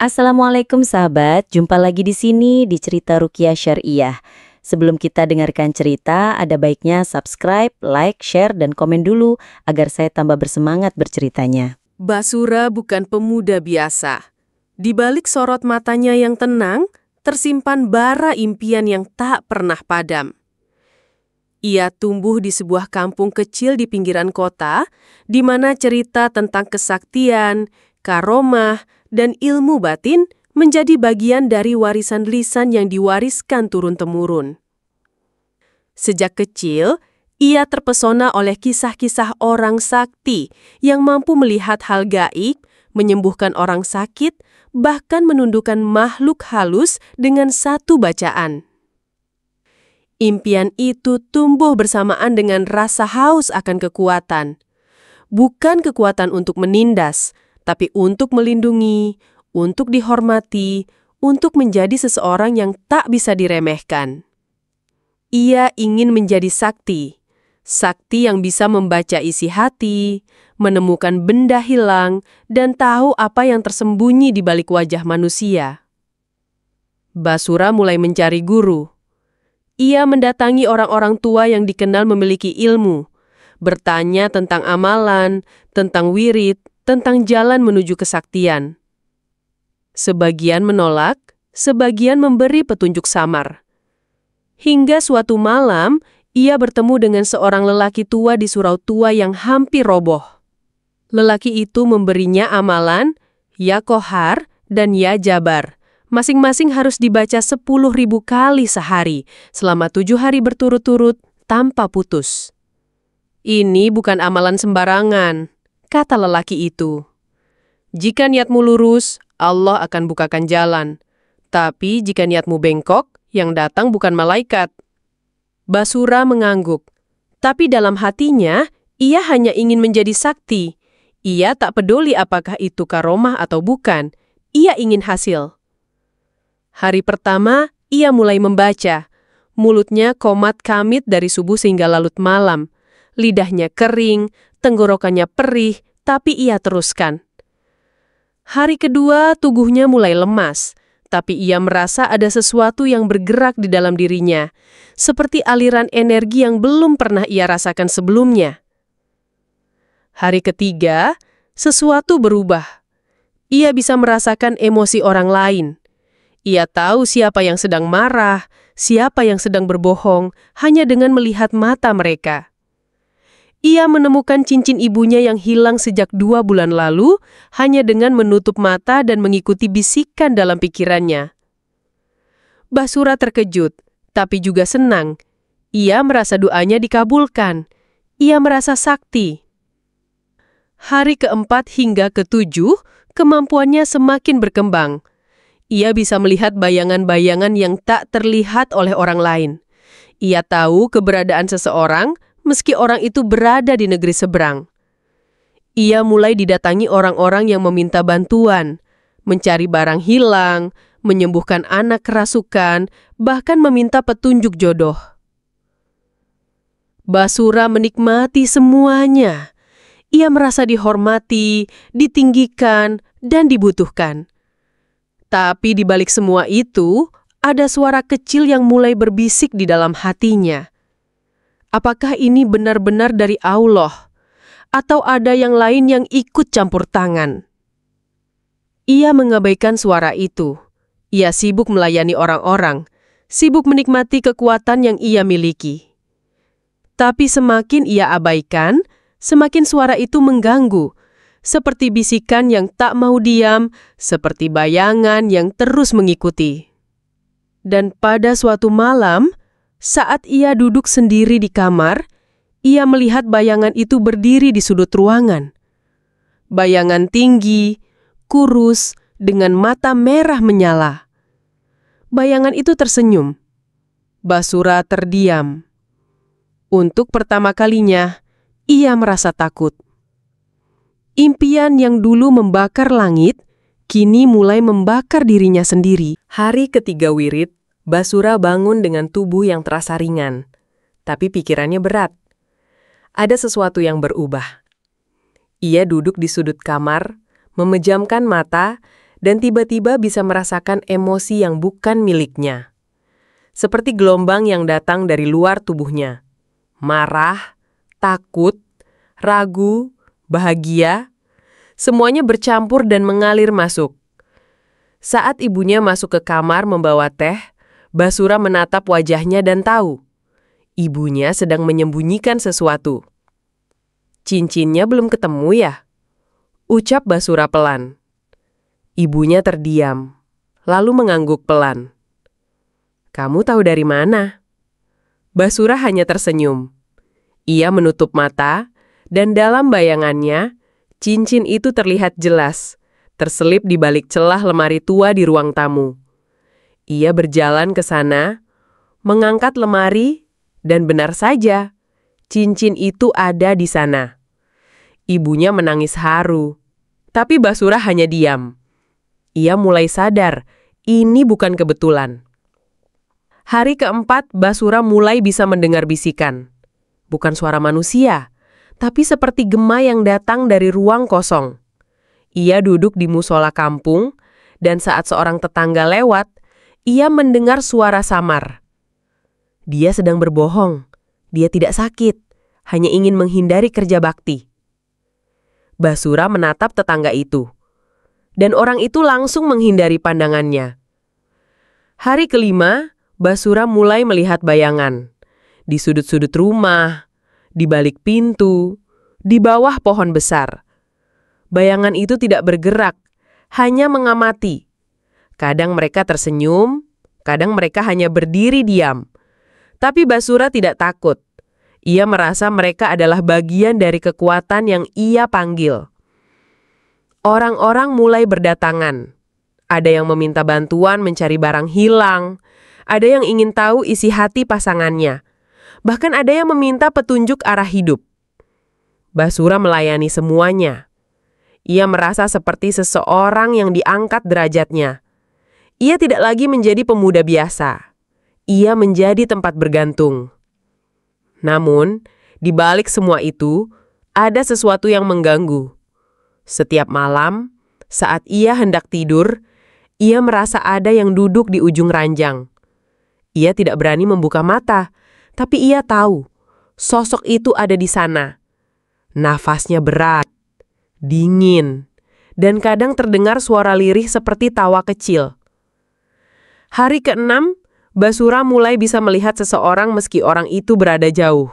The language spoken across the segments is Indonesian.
Assalamualaikum sahabat, jumpa lagi di sini di Cerita Ruqyah Syariah. Sebelum kita dengarkan cerita, ada baiknya subscribe, like, share, dan komen dulu agar saya tambah bersemangat berceritanya. Basura bukan pemuda biasa. Di balik sorot matanya yang tenang, tersimpan bara impian yang tak pernah padam. Ia tumbuh di sebuah kampung kecil di pinggiran kota, di mana cerita tentang kesaktian, karomah, dan ilmu batin menjadi bagian dari warisan lisan yang diwariskan turun-temurun. Sejak kecil, ia terpesona oleh kisah-kisah orang sakti yang mampu melihat hal gaib, menyembuhkan orang sakit, bahkan menundukkan makhluk halus dengan satu bacaan. Impian itu tumbuh bersamaan dengan rasa haus akan kekuatan. Bukan kekuatan untuk menindas, tapi untuk melindungi, untuk dihormati, untuk menjadi seseorang yang tak bisa diremehkan. Ia ingin menjadi sakti. Sakti yang bisa membaca isi hati, menemukan benda hilang, dan tahu apa yang tersembunyi di balik wajah manusia. Basura mulai mencari guru. Ia mendatangi orang-orang tua yang dikenal memiliki ilmu, bertanya tentang amalan, tentang wirid, tentang jalan menuju kesaktian. Sebagian menolak, sebagian memberi petunjuk samar. Hingga suatu malam, ia bertemu dengan seorang lelaki tua di surau tua yang hampir roboh. Lelaki itu memberinya amalan, Ya Kohar dan Ya Jabar. Masing-masing harus dibaca 10.000 kali sehari, selama 7 hari berturut-turut, tanpa putus. Ini bukan amalan sembarangan, kata lelaki itu. Jika niatmu lurus, Allah akan bukakan jalan. Tapi jika niatmu bengkok, yang datang bukan malaikat. Basura mengangguk. Tapi dalam hatinya, ia hanya ingin menjadi sakti. Ia tak peduli apakah itu karomah atau bukan. Ia ingin hasil. Hari pertama, ia mulai membaca. Mulutnya komat kamit dari subuh hingga larut malam. Lidahnya kering, tenggorokannya perih, tapi ia teruskan. Hari kedua, tubuhnya mulai lemas. Tapi ia merasa ada sesuatu yang bergerak di dalam dirinya. Seperti aliran energi yang belum pernah ia rasakan sebelumnya. Hari ketiga, sesuatu berubah. Ia bisa merasakan emosi orang lain. Ia tahu siapa yang sedang marah, siapa yang sedang berbohong, hanya dengan melihat mata mereka. Ia menemukan cincin ibunya yang hilang sejak 2 bulan lalu, hanya dengan menutup mata dan mengikuti bisikan dalam pikirannya. Basura terkejut, tapi juga senang. Ia merasa doanya dikabulkan. Ia merasa sakti. Hari keempat hingga ketujuh, kemampuannya semakin berkembang. Ia bisa melihat bayangan-bayangan yang tak terlihat oleh orang lain. Ia tahu keberadaan seseorang, meski orang itu berada di negeri seberang. Ia mulai didatangi orang-orang yang meminta bantuan, mencari barang hilang, menyembuhkan anak kerasukan, bahkan meminta petunjuk jodoh. Basura menikmati semuanya. Ia merasa dihormati, ditinggikan, dan dibutuhkan. Tapi di balik semua itu, ada suara kecil yang mulai berbisik di dalam hatinya. Apakah ini benar-benar dari Allah? Atau ada yang lain yang ikut campur tangan? Ia mengabaikan suara itu. Ia sibuk melayani orang-orang, sibuk menikmati kekuatan yang ia miliki. Tapi semakin ia abaikan, semakin suara itu mengganggu. Seperti bisikan yang tak mau diam, seperti bayangan yang terus mengikuti. Dan pada suatu malam, saat ia duduk sendiri di kamar, ia melihat bayangan itu berdiri di sudut ruangan. Bayangan tinggi, kurus, dengan mata merah menyala. Bayangan itu tersenyum. Basura terdiam. Untuk pertama kalinya, ia merasa takut. Impian yang dulu membakar langit, kini mulai membakar dirinya sendiri. Hari ketiga wirid, Basura bangun dengan tubuh yang terasa ringan. Tapi pikirannya berat. Ada sesuatu yang berubah. Ia duduk di sudut kamar, memejamkan mata, dan tiba-tiba bisa merasakan emosi yang bukan miliknya. Seperti gelombang yang datang dari luar tubuhnya. Marah, takut, ragu, bahagia, semuanya bercampur dan mengalir masuk. Saat ibunya masuk ke kamar membawa teh, Basura menatap wajahnya dan tahu, ibunya sedang menyembunyikan sesuatu. Cincinnya belum ketemu ya? Ucap Basura pelan. Ibunya terdiam, lalu mengangguk pelan. Kamu tahu dari mana? Basura hanya tersenyum. Ia menutup mata, dan dalam bayangannya, cincin itu terlihat jelas, terselip di balik celah lemari tua di ruang tamu. Ia berjalan ke sana, mengangkat lemari, dan benar saja, cincin itu ada di sana. Ibunya menangis haru, tapi Basura hanya diam. Ia mulai sadar, ini bukan kebetulan. Hari keempat, Basura mulai bisa mendengar bisikan. Bukan suara manusia, tapi seperti gema yang datang dari ruang kosong. Ia duduk di musola kampung, dan saat seorang tetangga lewat, ia mendengar suara samar. Dia sedang berbohong. Dia tidak sakit, hanya ingin menghindari kerja bakti. Basura menatap tetangga itu, dan orang itu langsung menghindari pandangannya. Hari kelima, Basura mulai melihat bayangan. Di sudut-sudut rumah, di balik pintu, di bawah pohon besar. Bayangan itu tidak bergerak, hanya mengamati. Kadang mereka tersenyum, kadang mereka hanya berdiri diam. Tapi Basura tidak takut. Ia merasa mereka adalah bagian dari kekuatan yang ia panggil. Orang-orang mulai berdatangan. Ada yang meminta bantuan mencari barang hilang. Ada yang ingin tahu isi hati pasangannya. Bahkan ada yang meminta petunjuk arah hidup. Basura melayani semuanya. Ia merasa seperti seseorang yang diangkat derajatnya. Ia tidak lagi menjadi pemuda biasa. Ia menjadi tempat bergantung. Namun, di balik semua itu, ada sesuatu yang mengganggu. Setiap malam, saat ia hendak tidur, ia merasa ada yang duduk di ujung ranjang. Ia tidak berani membuka mata, tapi ia tahu, sosok itu ada di sana. Nafasnya berat, dingin, dan kadang terdengar suara lirih seperti tawa kecil. Hari ke-6, Basura mulai bisa melihat seseorang meski orang itu berada jauh.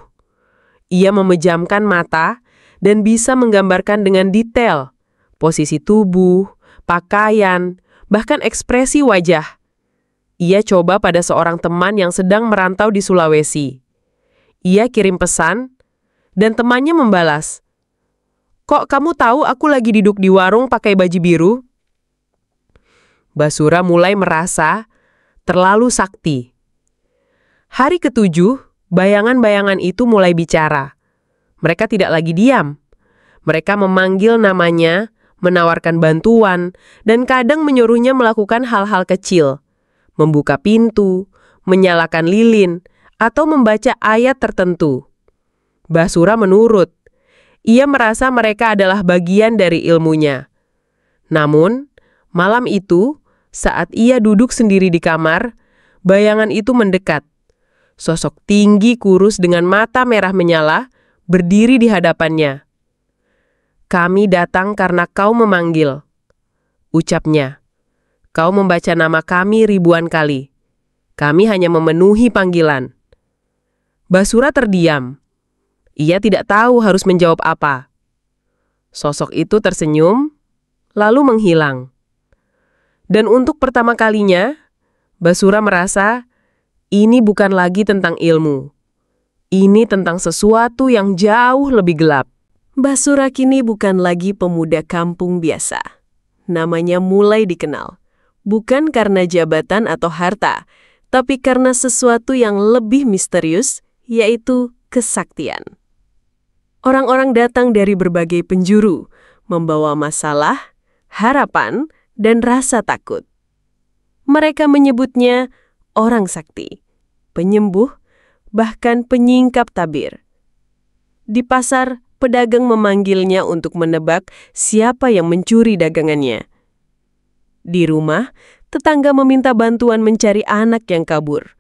Ia memejamkan mata dan bisa menggambarkan dengan detail posisi tubuh, pakaian, bahkan ekspresi wajah. Ia coba pada seorang teman yang sedang merantau di Sulawesi. Ia kirim pesan, dan temannya membalas, "Kok kamu tahu aku lagi duduk di warung pakai baju biru?" Basura mulai merasa terlalu sakti. Hari ke-7, bayangan-bayangan itu mulai bicara. Mereka tidak lagi diam. Mereka memanggil namanya, menawarkan bantuan, dan kadang menyuruhnya melakukan hal-hal kecil. Membuka pintu, menyalakan lilin, atau membaca ayat tertentu. Basura menurut. Ia merasa mereka adalah bagian dari ilmunya. Namun, malam itu, saat ia duduk sendiri di kamar, bayangan itu mendekat. Sosok tinggi kurus dengan mata merah menyala, berdiri di hadapannya. "Kami datang karena kau memanggil," ucapnya. "Kau membaca nama kami ribuan kali. Kami hanya memenuhi panggilan." Basura terdiam. Ia tidak tahu harus menjawab apa. Sosok itu tersenyum, lalu menghilang. Dan untuk pertama kalinya, Basura merasa ini bukan lagi tentang ilmu. Ini tentang sesuatu yang jauh lebih gelap. Basura kini bukan lagi pemuda kampung biasa. Namanya mulai dikenal. Bukan karena jabatan atau harta, tapi karena sesuatu yang lebih misterius, yaitu kesaktian. Orang-orang datang dari berbagai penjuru, membawa masalah, harapan, dan rasa takut. Mereka menyebutnya orang sakti, penyembuh, bahkan penyingkap tabir. Di pasar, pedagang memanggilnya untuk menebak siapa yang mencuri dagangannya. Di rumah, tetangga meminta bantuan mencari anak yang kabur.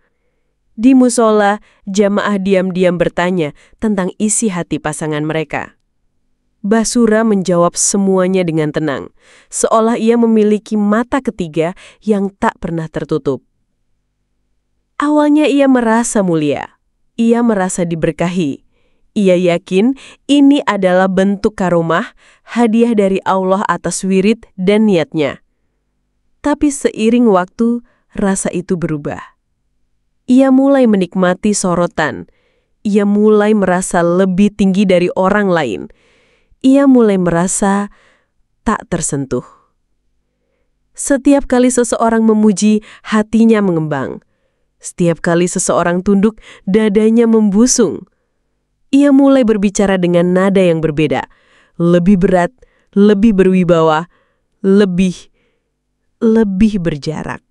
Di musola, jamaah diam-diam bertanya tentang isi hati pasangan mereka. Basura menjawab semuanya dengan tenang, seolah ia memiliki mata ketiga yang tak pernah tertutup. Awalnya ia merasa mulia, ia merasa diberkahi. Ia yakin ini adalah bentuk karomah, hadiah dari Allah atas wirid dan niatnya. Tapi seiring waktu, rasa itu berubah. Ia mulai menikmati sorotan. Ia mulai merasa lebih tinggi dari orang lain. Ia mulai merasa tak tersentuh. Setiap kali seseorang memuji, hatinya mengembang. Setiap kali seseorang tunduk, dadanya membusung. Ia mulai berbicara dengan nada yang berbeda. Lebih berat, lebih berwibawa, lebih berjarak.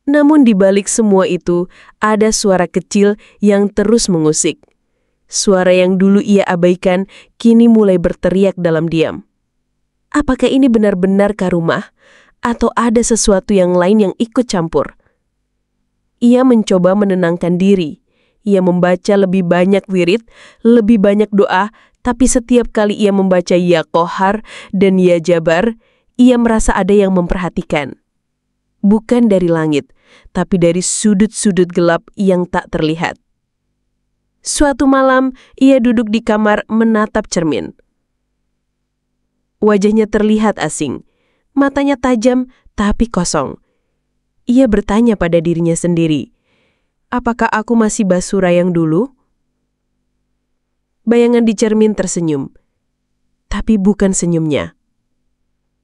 Namun di balik semua itu, ada suara kecil yang terus mengusik. Suara yang dulu ia abaikan, kini mulai berteriak dalam diam. Apakah ini benar-benar karomah? Atau ada sesuatu yang lain yang ikut campur? Ia mencoba menenangkan diri. Ia membaca lebih banyak wirid, lebih banyak doa, tapi setiap kali ia membaca Ya Qahar dan Ya Jabar, ia merasa ada yang memperhatikan. Bukan dari langit, tapi dari sudut-sudut gelap yang tak terlihat. Suatu malam, ia duduk di kamar menatap cermin. Wajahnya terlihat asing, matanya tajam tapi kosong. Ia bertanya pada dirinya sendiri, apakah aku masih Basura yang dulu? Bayangan di cermin tersenyum, tapi bukan senyumnya.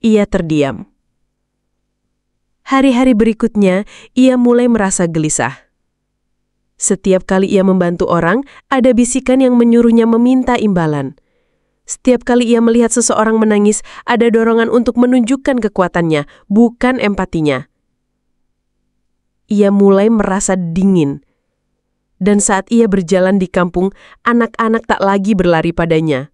Ia terdiam. Hari-hari berikutnya, ia mulai merasa gelisah. Setiap kali ia membantu orang, ada bisikan yang menyuruhnya meminta imbalan. Setiap kali ia melihat seseorang menangis, ada dorongan untuk menunjukkan kekuatannya, bukan empatinya. Ia mulai merasa dingin. Dan saat ia berjalan di kampung, anak-anak tak lagi berlari padanya.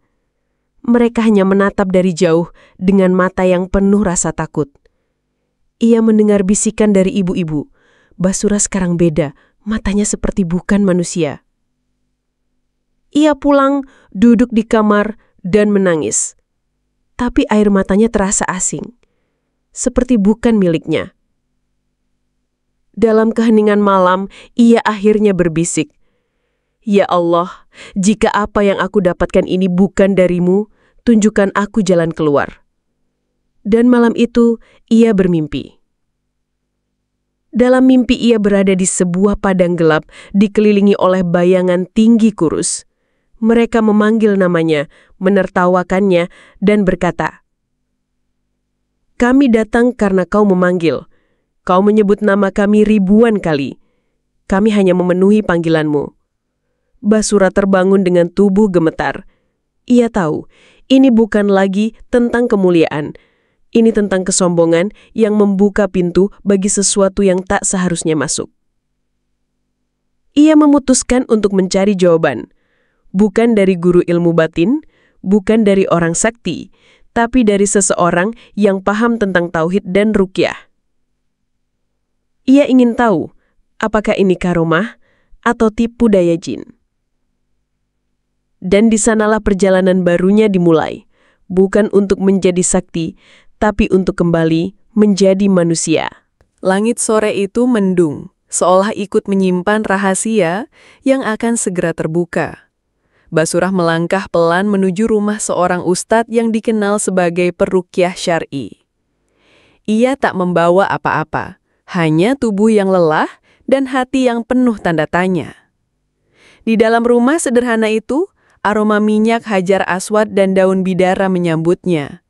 Mereka hanya menatap dari jauh dengan mata yang penuh rasa takut. Ia mendengar bisikan dari ibu-ibu. Basura sekarang beda, matanya seperti bukan manusia. Ia pulang, duduk di kamar, dan menangis. Tapi air matanya terasa asing, seperti bukan miliknya. Dalam keheningan malam, ia akhirnya berbisik, "Ya Allah, jika apa yang aku dapatkan ini bukan darimu, tunjukkan aku jalan keluar." Dan malam itu, ia bermimpi. Dalam mimpi ia berada di sebuah padang gelap, dikelilingi oleh bayangan tinggi kurus. Mereka memanggil namanya, menertawakannya, dan berkata, "Kami datang karena kau memanggil. Kau menyebut nama kami ribuan kali. Kami hanya memenuhi panggilanmu." Basura terbangun dengan tubuh gemetar. Ia tahu, ini bukan lagi tentang kemuliaan. Ini tentang kesombongan yang membuka pintu bagi sesuatu yang tak seharusnya masuk. Ia memutuskan untuk mencari jawaban. Bukan dari guru ilmu batin, bukan dari orang sakti, tapi dari seseorang yang paham tentang tauhid dan ruqyah. Ia ingin tahu, apakah ini karomah atau tipu daya jin. Dan di sanalah perjalanan barunya dimulai, bukan untuk menjadi sakti, tapi untuk kembali menjadi manusia. Langit sore itu mendung, seolah ikut menyimpan rahasia yang akan segera terbuka. Basura melangkah pelan menuju rumah seorang ustadz yang dikenal sebagai peruqyah syar'i. Ia tak membawa apa-apa, hanya tubuh yang lelah dan hati yang penuh tanda tanya. Di dalam rumah sederhana itu, aroma minyak hajar aswad dan daun bidara menyambutnya.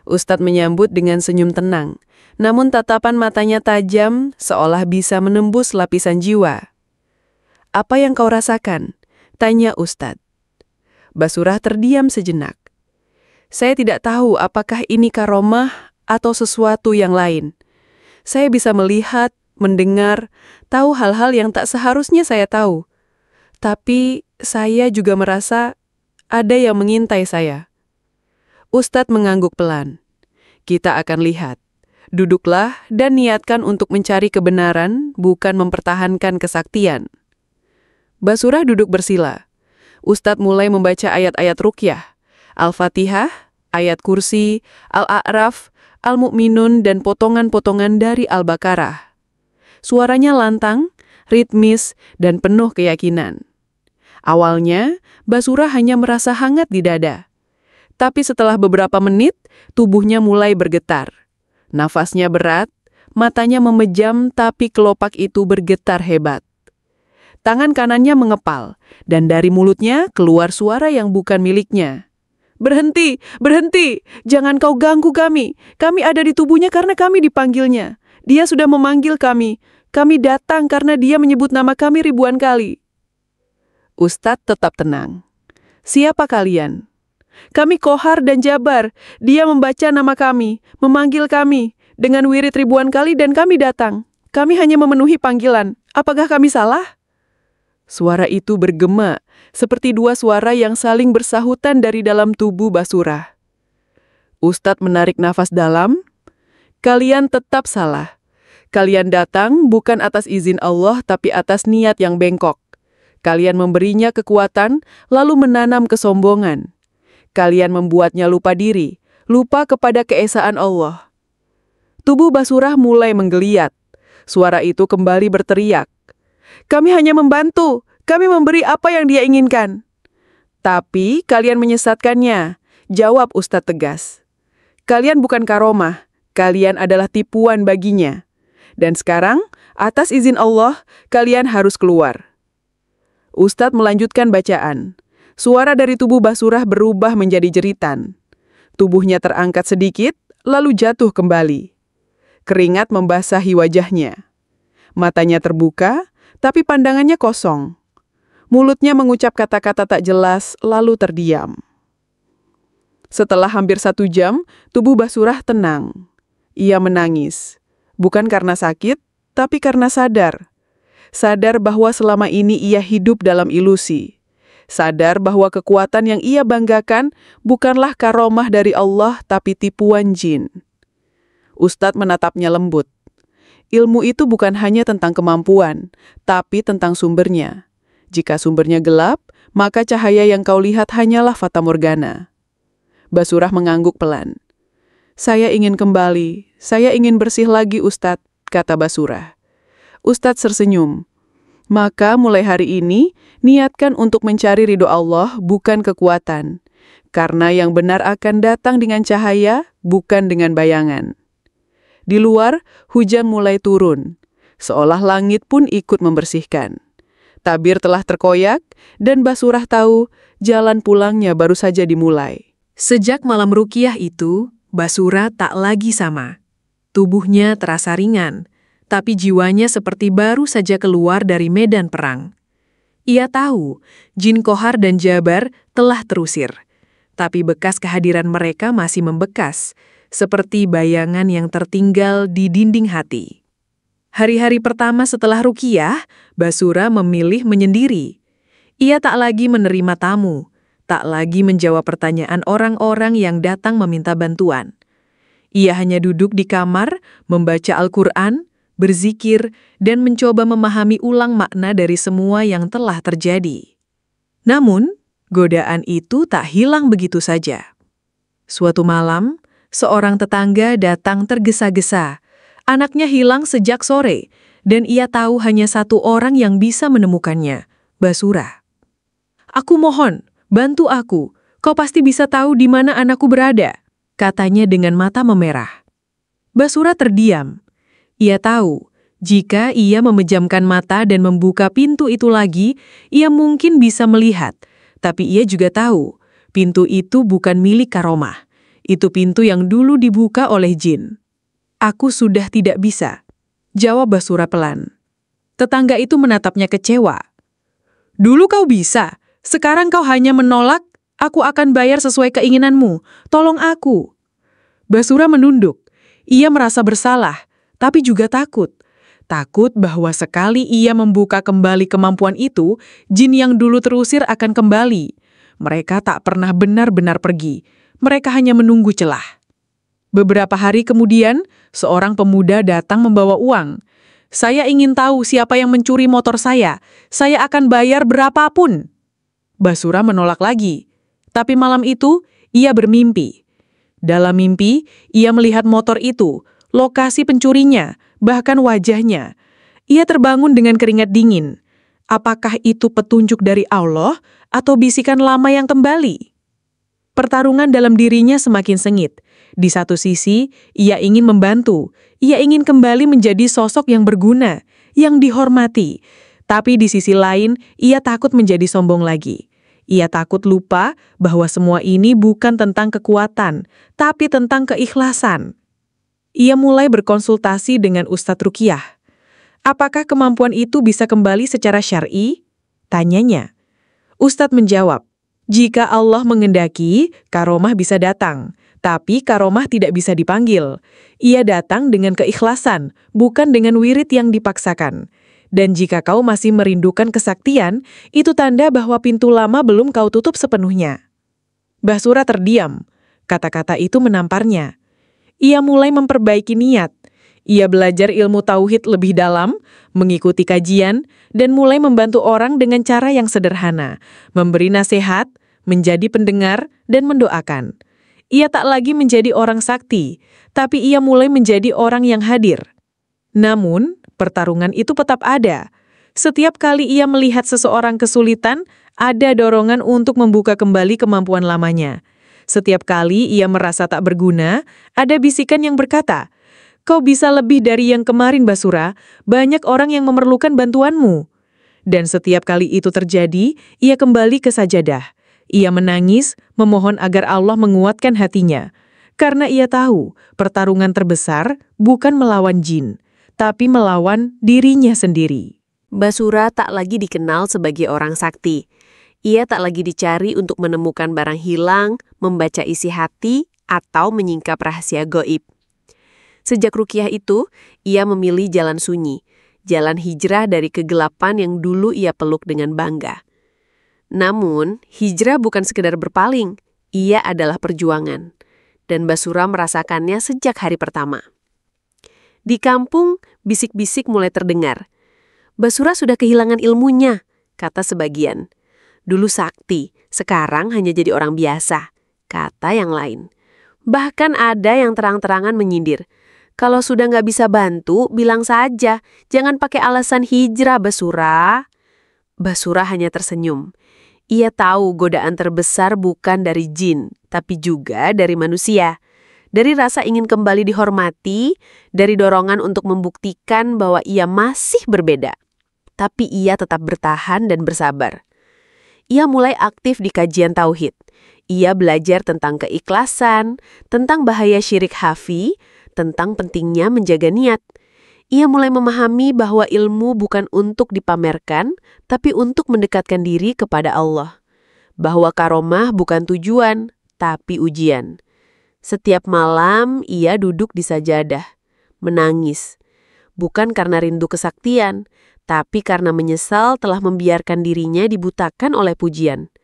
Ustadz menyambut dengan senyum tenang, namun tatapan matanya tajam seolah bisa menembus lapisan jiwa. "Apa yang kau rasakan?" tanya Ustadz. Basura terdiam sejenak. "Saya tidak tahu apakah ini karomah atau sesuatu yang lain. Saya bisa melihat, mendengar, tahu hal-hal yang tak seharusnya saya tahu. Tapi saya juga merasa ada yang mengintai saya." Ustadz mengangguk pelan. Kita akan lihat. Duduklah dan niatkan untuk mencari kebenaran, bukan mempertahankan kesaktian. Basurah duduk bersila. Ustadz mulai membaca ayat-ayat ruqyah, Al-Fatihah, ayat kursi, Al-A'raf, Al-Mu'minun, dan potongan-potongan dari Al-Baqarah. Suaranya lantang, ritmis, dan penuh keyakinan. Awalnya, Basurah hanya merasa hangat di dada. Tapi setelah beberapa menit, tubuhnya mulai bergetar. Nafasnya berat, matanya memejam, tapi kelopak itu bergetar hebat. Tangan kanannya mengepal, dan dari mulutnya keluar suara yang bukan miliknya. "Berhenti, berhenti! Jangan kau ganggu kami. Kami ada di tubuhnya karena kami dipanggilnya. Dia sudah memanggil kami. Kami datang karena dia menyebut nama kami ribuan kali." Ustadz tetap tenang. "Siapa kalian?" "Kami Kohar dan Jabar. Dia membaca nama kami, memanggil kami dengan wirid ribuan kali dan kami datang. Kami hanya memenuhi panggilan. Apakah kami salah?" Suara itu bergema, seperti dua suara yang saling bersahutan dari dalam tubuh Basurah. Ustadz menarik nafas dalam. "Kalian tetap salah. Kalian datang bukan atas izin Allah, tapi atas niat yang bengkok. Kalian memberinya kekuatan, lalu menanam kesombongan. Kalian membuatnya lupa diri, lupa kepada keesaan Allah." Tubuh Basurah mulai menggeliat. Suara itu kembali berteriak, "Kami hanya membantu, kami memberi apa yang dia inginkan." "Tapi kalian menyesatkannya," jawab Ustadz tegas. "Kalian bukan karomah, kalian adalah tipuan baginya. Dan sekarang, atas izin Allah, kalian harus keluar." Ustadz melanjutkan bacaan. Suara dari tubuh Basurah berubah menjadi jeritan. Tubuhnya terangkat sedikit, lalu jatuh kembali. Keringat membasahi wajahnya. Matanya terbuka, tapi pandangannya kosong. Mulutnya mengucap kata-kata tak jelas, lalu terdiam. Setelah hampir 1 jam, tubuh Basurah tenang. Ia menangis. Bukan karena sakit, tapi karena sadar. Sadar bahwa selama ini ia hidup dalam ilusi. Sadar bahwa kekuatan yang ia banggakan bukanlah karomah dari Allah, tapi tipuan jin. Ustadz menatapnya lembut. Ilmu itu bukan hanya tentang kemampuan, tapi tentang sumbernya. Jika sumbernya gelap, maka cahaya yang kau lihat hanyalah fatamorgana. Basurah mengangguk pelan. "Saya ingin kembali, saya ingin bersih lagi, Ustadz," kata Basurah. Ustadz tersenyum. "Maka mulai hari ini, niatkan untuk mencari ridho Allah, bukan kekuatan. Karena yang benar akan datang dengan cahaya, bukan dengan bayangan." Di luar, hujan mulai turun. Seolah langit pun ikut membersihkan. Tabir telah terkoyak, dan Basurah tahu jalan pulangnya baru saja dimulai. Sejak malam ruqyah itu, Basurah tak lagi sama. Tubuhnya terasa ringan, tapi jiwanya seperti baru saja keluar dari medan perang. Ia tahu jin Kohar dan Jabar telah terusir, tapi bekas kehadiran mereka masih membekas, seperti bayangan yang tertinggal di dinding hati. Hari-hari pertama setelah ruqyah, Basurah memilih menyendiri. Ia tak lagi menerima tamu, tak lagi menjawab pertanyaan orang-orang yang datang meminta bantuan. Ia hanya duduk di kamar, membaca Al-Quran, berzikir, dan mencoba memahami ulang makna dari semua yang telah terjadi. Namun, godaan itu tak hilang begitu saja. Suatu malam, seorang tetangga datang tergesa-gesa. Anaknya hilang sejak sore, dan ia tahu hanya satu orang yang bisa menemukannya, Basurah. "Aku mohon, bantu aku. Kau pasti bisa tahu di mana anakku berada," katanya dengan mata memerah. Basurah terdiam. Ia tahu, jika ia memejamkan mata dan membuka pintu itu lagi, ia mungkin bisa melihat. Tapi ia juga tahu, pintu itu bukan milik karomah. Itu pintu yang dulu dibuka oleh jin. "Aku sudah tidak bisa," jawab Basurah pelan. Tetangga itu menatapnya kecewa. "Dulu kau bisa, sekarang kau hanya menolak. Aku akan bayar sesuai keinginanmu. Tolong aku." Basurah menunduk. Ia merasa bersalah, tapi juga takut. Takut bahwa sekali ia membuka kembali kemampuan itu, jin yang dulu terusir akan kembali. Mereka tak pernah benar-benar pergi. Mereka hanya menunggu celah. Beberapa hari kemudian, seorang pemuda datang membawa uang. "Saya ingin tahu siapa yang mencuri motor saya. Saya akan bayar berapapun." Basura menolak lagi. Tapi malam itu, ia bermimpi. Dalam mimpi, ia melihat motor itu, lokasi pencurinya, bahkan wajahnya. Ia terbangun dengan keringat dingin. Apakah itu petunjuk dari Allah atau bisikan lama yang kembali? Pertarungan dalam dirinya semakin sengit. Di satu sisi, ia ingin membantu. Ia ingin kembali menjadi sosok yang berguna, yang dihormati. Tapi di sisi lain, ia takut menjadi sombong lagi. Ia takut lupa bahwa semua ini bukan tentang kekuatan, tapi tentang keikhlasan. Ia mulai berkonsultasi dengan Ustadz Ruqyah. "Apakah kemampuan itu bisa kembali secara syar'i?" tanyanya. Ustadz menjawab, "Jika Allah mengendaki, karomah bisa datang. Tapi karomah tidak bisa dipanggil. Ia datang dengan keikhlasan, bukan dengan wirid yang dipaksakan. Dan jika kau masih merindukan kesaktian, itu tanda bahwa pintu lama belum kau tutup sepenuhnya." Basura terdiam. Kata-kata itu menamparnya. Ia mulai memperbaiki niat. Ia belajar ilmu tauhid lebih dalam, mengikuti kajian, dan mulai membantu orang dengan cara yang sederhana, memberi nasihat, menjadi pendengar, dan mendoakan. Ia tak lagi menjadi orang sakti, tapi ia mulai menjadi orang yang hadir. Namun, pertarungan itu tetap ada. Setiap kali ia melihat seseorang kesulitan, ada dorongan untuk membuka kembali kemampuan lamanya. Setiap kali ia merasa tak berguna, ada bisikan yang berkata, "Kau bisa lebih dari yang kemarin, Basura. Banyak orang yang memerlukan bantuanmu." Dan setiap kali itu terjadi, ia kembali ke sajadah. Ia menangis, memohon agar Allah menguatkan hatinya. Karena ia tahu, pertarungan terbesar bukan melawan jin, tapi melawan dirinya sendiri. Basura tak lagi dikenal sebagai orang sakti. Ia tak lagi dicari untuk menemukan barang hilang, membaca isi hati, atau menyingkap rahasia goib. Sejak Ruqyah itu, ia memilih jalan sunyi, jalan hijrah dari kegelapan yang dulu ia peluk dengan bangga. Namun, hijrah bukan sekedar berpaling, ia adalah perjuangan. Dan Basura merasakannya sejak hari pertama. Di kampung, bisik-bisik mulai terdengar. "Basura sudah kehilangan ilmunya," kata sebagian. "Dulu sakti, sekarang hanya jadi orang biasa," kata yang lain. Bahkan ada yang terang-terangan menyindir. "Kalau sudah nggak bisa bantu, bilang saja. Jangan pakai alasan hijrah, Basura." Basura hanya tersenyum. Ia tahu godaan terbesar bukan dari jin, tapi juga dari manusia. Dari rasa ingin kembali dihormati, dari dorongan untuk membuktikan bahwa ia masih berbeda. Tapi ia tetap bertahan dan bersabar. Ia mulai aktif di kajian tauhid. Ia belajar tentang keikhlasan, tentang bahaya syirik khafi, tentang pentingnya menjaga niat. Ia mulai memahami bahwa ilmu bukan untuk dipamerkan, tapi untuk mendekatkan diri kepada Allah. Bahwa karomah bukan tujuan, tapi ujian. Setiap malam ia duduk di sajadah, menangis. Bukan karena rindu kesaktian, tapi karena menyesal telah membiarkan dirinya dibutakan oleh pujian.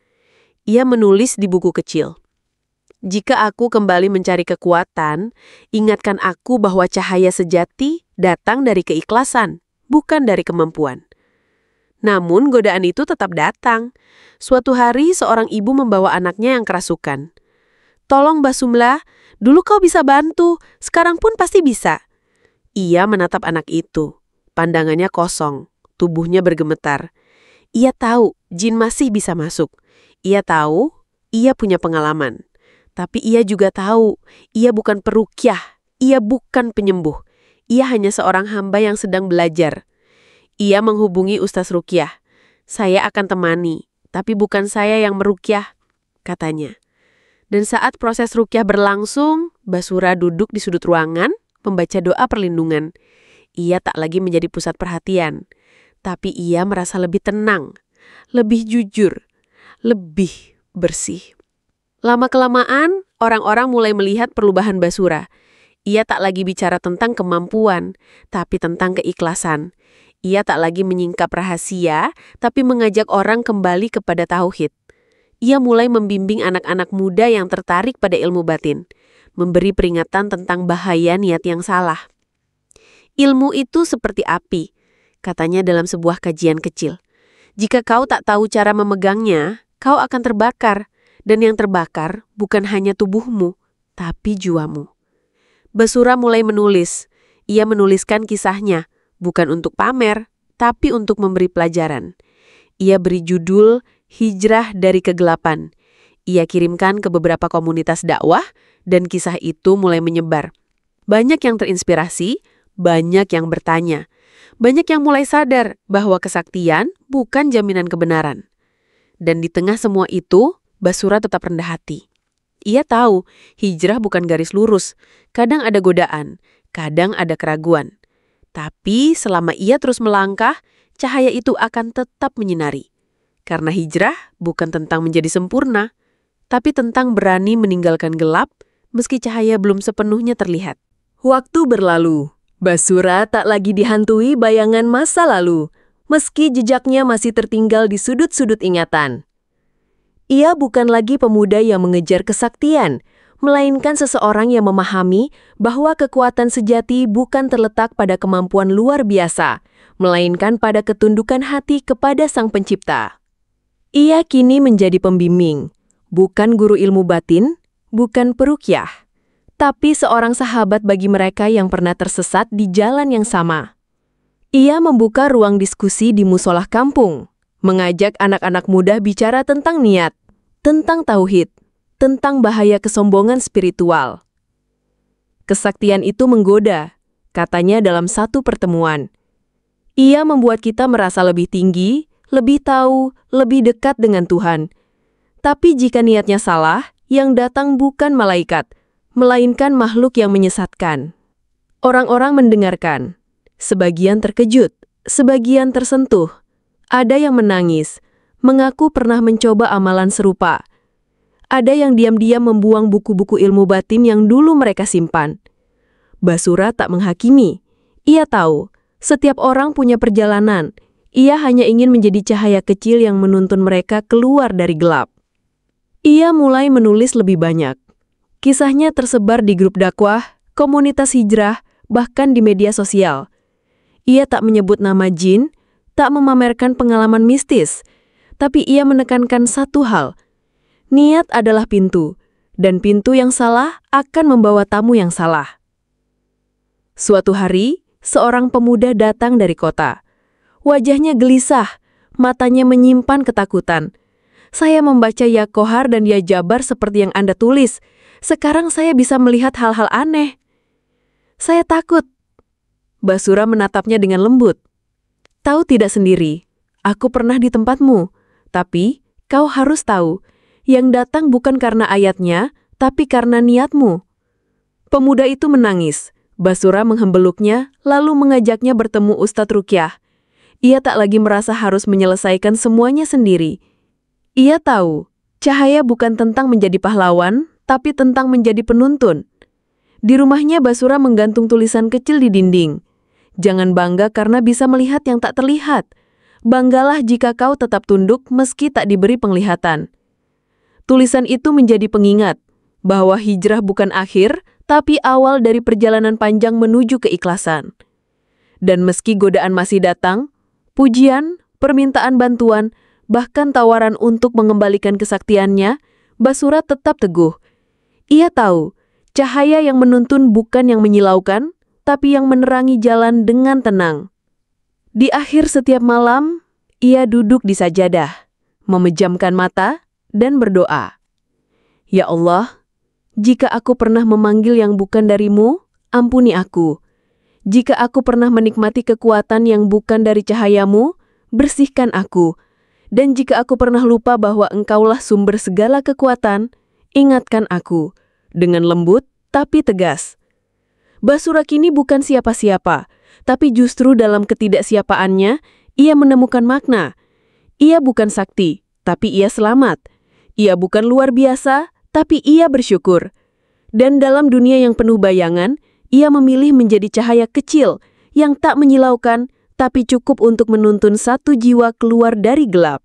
Ia menulis di buku kecil, "Jika aku kembali mencari kekuatan, ingatkan aku bahwa cahaya sejati datang dari keikhlasan, bukan dari kemampuan." Namun godaan itu tetap datang. Suatu hari seorang ibu membawa anaknya yang kerasukan. "Tolong Basumlah, dulu kau bisa bantu, sekarang pun pasti bisa." Ia menatap anak itu. Pandangannya kosong, tubuhnya bergemetar. Ia tahu jin masih bisa masuk. Ia tahu ia punya pengalaman. Tapi ia juga tahu ia bukan peruqyah, ia bukan penyembuh. Ia hanya seorang hamba yang sedang belajar. Ia menghubungi Ustaz Ruqyah. "Saya akan temani, tapi bukan saya yang meruqyah," katanya. Dan saat proses ruqyah berlangsung, Basura duduk di sudut ruangan, membaca doa perlindungan. Ia tak lagi menjadi pusat perhatian, tapi ia merasa lebih tenang, lebih jujur, lebih bersih. Lama-kelamaan, orang-orang mulai melihat perubahan Basura. Ia tak lagi bicara tentang kemampuan, tapi tentang keikhlasan. Ia tak lagi menyingkap rahasia, tapi mengajak orang kembali kepada tauhid. Ia mulai membimbing anak-anak muda yang tertarik pada ilmu batin. memberi peringatan tentang bahaya niat yang salah. Ilmu itu seperti api, katanya dalam sebuah kajian kecil. Jika kau tak tahu cara memegangnya, kau akan terbakar. Dan yang terbakar bukan hanya tubuhmu, tapi jiwamu. Basura mulai menulis. Ia menuliskan kisahnya, bukan untuk pamer, tapi untuk memberi pelajaran. Ia beri judul Hijrah dari Kegelapan. Ia kirimkan ke beberapa komunitas dakwah, dan kisah itu mulai menyebar. Banyak yang terinspirasi, banyak yang bertanya. Banyak yang mulai sadar bahwa kesaktian bukan jaminan kebenaran. Dan di tengah semua itu, Basura tetap rendah hati. Ia tahu hijrah bukan garis lurus. Kadang ada godaan, kadang ada keraguan. Tapi selama ia terus melangkah, cahaya itu akan tetap menyinari. Karena hijrah bukan tentang menjadi sempurna, tapi tentang berani meninggalkan gelap meski cahaya belum sepenuhnya terlihat. Waktu berlalu. Basura tak lagi dihantui bayangan masa lalu, meski jejaknya masih tertinggal di sudut-sudut ingatan. Ia bukan lagi pemuda yang mengejar kesaktian, melainkan seseorang yang memahami bahwa kekuatan sejati bukan terletak pada kemampuan luar biasa, melainkan pada ketundukan hati kepada Sang Pencipta. Ia kini menjadi pembimbing, bukan guru ilmu batin, bukan peruqyah, tapi seorang sahabat bagi mereka yang pernah tersesat di jalan yang sama. Ia membuka ruang diskusi di musolah kampung, mengajak anak-anak muda bicara tentang niat, tentang tauhid, tentang bahaya kesombongan spiritual. Kesaktian itu menggoda, katanya dalam satu pertemuan. Ia membuat kita merasa lebih tinggi, lebih tahu, lebih dekat dengan Tuhan. Tapi jika niatnya salah, yang datang bukan malaikat, melainkan makhluk yang menyesatkan. Orang-orang mendengarkan. Sebagian terkejut, sebagian tersentuh. Ada yang menangis, mengaku pernah mencoba amalan serupa. Ada yang diam-diam membuang buku-buku ilmu batin yang dulu mereka simpan. Basura tak menghakimi. Ia tahu, setiap orang punya perjalanan. Ia hanya ingin menjadi cahaya kecil yang menuntun mereka keluar dari gelap. Ia mulai menulis lebih banyak. Kisahnya tersebar di grup dakwah, komunitas hijrah, bahkan di media sosial. Ia tak menyebut nama jin, tak memamerkan pengalaman mistis, tapi ia menekankan satu hal. Niat adalah pintu, dan pintu yang salah akan membawa tamu yang salah. Suatu hari, seorang pemuda datang dari kota. Wajahnya gelisah, matanya menyimpan ketakutan. Saya membaca Ya Kohar dan Ya Jabar seperti yang Anda tulis. Sekarang saya bisa melihat hal-hal aneh. Saya takut. Basura menatapnya dengan lembut. Tahu tidak sendiri, aku pernah di tempatmu. Tapi, kau harus tahu, yang datang bukan karena ayatnya, tapi karena niatmu. Pemuda itu menangis. Basura menghembeluknya, lalu mengajaknya bertemu Ustadz Ruqyah. Ia tak lagi merasa harus menyelesaikan semuanya sendiri. Ia tahu, cahaya bukan tentang menjadi pahlawan, tapi tentang menjadi penuntun. Di rumahnya Basura menggantung tulisan kecil di dinding. Jangan bangga karena bisa melihat yang tak terlihat. Banggalah jika kau tetap tunduk meski tak diberi penglihatan. Tulisan itu menjadi pengingat bahwa hijrah bukan akhir, tapi awal dari perjalanan panjang menuju keikhlasan. Dan meski godaan masih datang, pujian, permintaan bantuan, bahkan tawaran untuk mengembalikan kesaktiannya, Basura tetap teguh. Ia tahu, cahaya yang menuntun bukan yang menyilaukan, tapi yang menerangi jalan dengan tenang. Di akhir setiap malam, ia duduk di sajadah, memejamkan mata, dan berdoa. Ya Allah, jika aku pernah memanggil yang bukan darimu, ampuni aku. Jika aku pernah menikmati kekuatan yang bukan dari cahayamu, bersihkan aku. Dan jika aku pernah lupa bahwa engkaulah sumber segala kekuatan, ingatkan aku. Dengan lembut, tapi tegas. Basura kini bukan siapa-siapa, tapi justru dalam ketidaksiapaannya, ia menemukan makna. Ia bukan sakti, tapi ia selamat. Ia bukan luar biasa, tapi ia bersyukur. Dan dalam dunia yang penuh bayangan, ia memilih menjadi cahaya kecil yang tak menyilaukan, tapi cukup untuk menuntun satu jiwa keluar dari gelap.